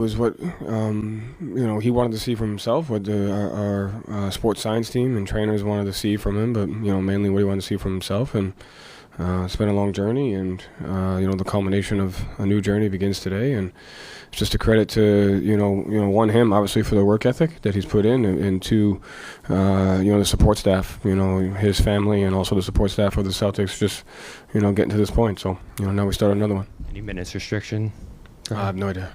Was what he wanted to see from himself, what our sports science team and trainers wanted to see from him, but mainly what he wanted to see from himself. And it's been a long journey, and the culmination of a new journey begins today. And it's just a credit to one, him obviously for the work ethic that he's put in, and two, the support staff, his family, and also the support staff of the Celtics, just getting to this point. So now we start another one. Any minutes restriction? I have no idea.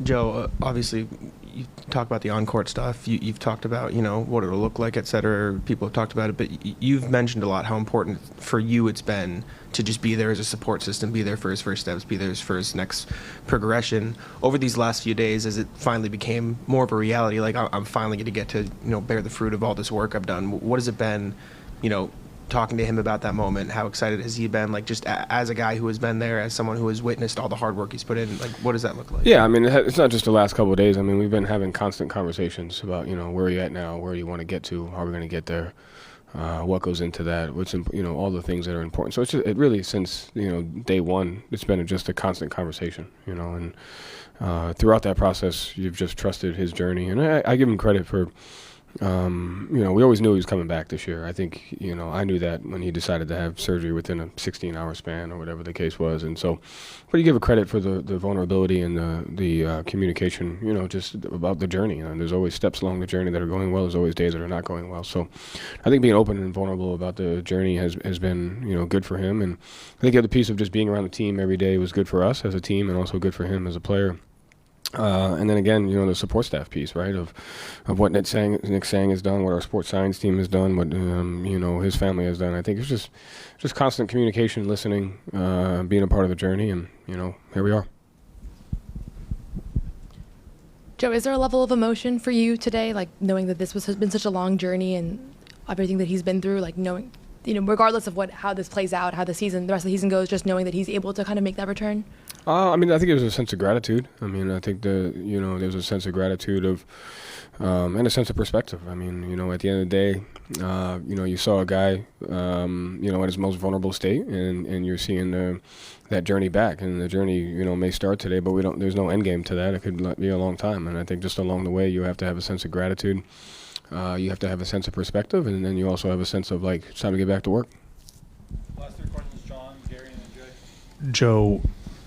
Joe, obviously, you talk about the on-court stuff. You've talked about, what it'll look like, et cetera. People have talked about it, but you've mentioned a lot how important for you it's been to just be there as a support system, be there for his first steps, be there for his next progression. Over these last few days, as it finally became more of a reality, like I'm finally going to get to, bear the fruit of all this work I've done. What has it been, talking to him about that moment? How excited has he been, like, just as a guy who has been there, as someone who has witnessed all the hard work he's put in? Like, what does that look like? Yeah, I mean, it's not just the last couple of days. I mean, we've been having constant conversations about, where are you at now, where you want to get to, how are we going to get there, what goes into that, what's all the things that are important. So it really, since day one, it's been just a constant conversation, and throughout that process, you've just trusted his journey, and I give him credit for. We always knew he was coming back this year. I think, I knew that when he decided to have surgery within a 16-hour span or whatever the case was. And so, but you give a credit for the vulnerability and the communication, just about the journey. There's always steps along the journey that are going well. There's always days that are not going well. So I think being open and vulnerable about the journey has been, good for him. And I think the other piece of just being around the team every day was good for us as a team and also good for him as a player. And then again, the support staff piece, right, of what Nick Sang has done, what our sports science team has done, what his family has done. I think it's just constant communication, listening, being a part of the journey, and here we are. Joe, is there a level of emotion for you today, like knowing that this has been such a long journey and everything that he's been through, like knowing, regardless of how this plays out, how the rest of the season goes, just knowing that he's able to kind of make that return? I think there's a sense of gratitude. I mean, I think there's a sense of gratitude and a sense of perspective. I mean, at the end of the day, you saw a guy, at his most vulnerable state, and you're seeing that journey back, and the journey, may start today, but there's no end game to that. It could be a long time, and I think just along the way, you have to have a sense of gratitude. You have to have a sense of perspective, and then you also have a sense of, like, it's time to get back to work. Last three questions, John, Gary, and then Jay. Joe,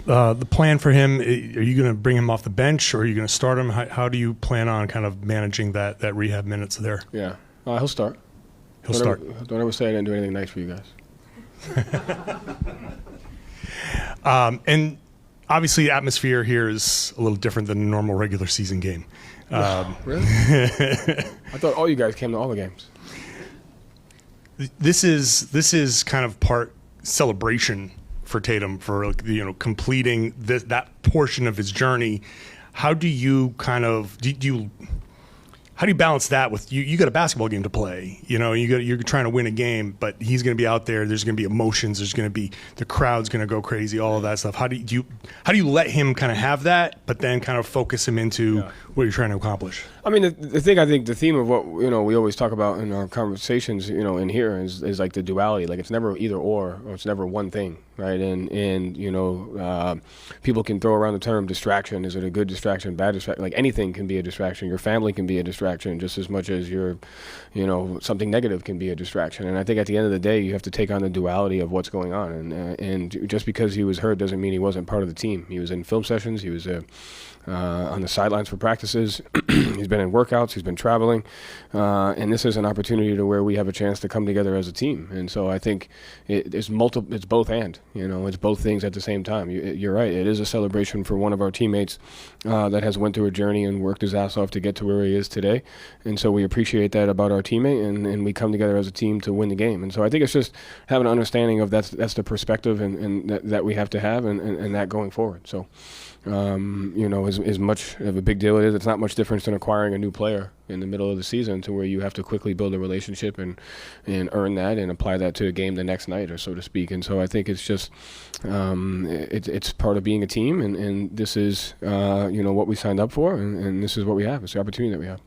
the plan for him, are you going to bring him off the bench, or are you going to start him? How do you plan on kind of managing that rehab minutes there? Yeah, he'll start. Don't ever say I didn't do anything nice for you guys. And obviously the atmosphere here is a little different than a normal regular season game. Really? I thought all you guys came to all the games. This is kind of part celebration for Tatum for completing that portion of his journey. How do you how do you balance that with you got a basketball game to play? You're trying to win a game, but he's going to be out there. There's going to be emotions. There's going to be the crowd's going to go crazy. All of that stuff. How do you let him kind of have that, but then kind of focus him into what you're trying to accomplish? I mean, the thing, I think the theme of what we always talk about in our conversations, in here is like the duality. Like, it's never either or it's never one thing, right? And people can throw around the term distraction. Is it a good distraction, bad distraction? Like, anything can be a distraction. Your family can be a distraction just as much as something negative can be a distraction. And I think at the end of the day, you have to take on the duality of what's going on. And just because he was hurt doesn't mean he wasn't part of the team. He was in film sessions. He was on the sidelines for practices. He's been in workouts. He's been traveling. And this is an opportunity to where we have a chance to come together as a team. And so I think it's both and. It's both things at the same time. You're right. It is a celebration for one of our teammates that has went through a journey and worked his ass off to get to where he is today. And so we appreciate that about our teammate, and we come together as a team to win the game. And so I think it's just having an understanding of that's the perspective and that we have to have and that going forward. So, as much of a big deal it is, it's not much different than acquiring a new player in the middle of the season to where you have to quickly build a relationship and earn that and apply that to a game the next night, or so to speak. And so I think it's just it's part of being a team, and this is what we signed up for, and this is what we have. It's the opportunity that we have.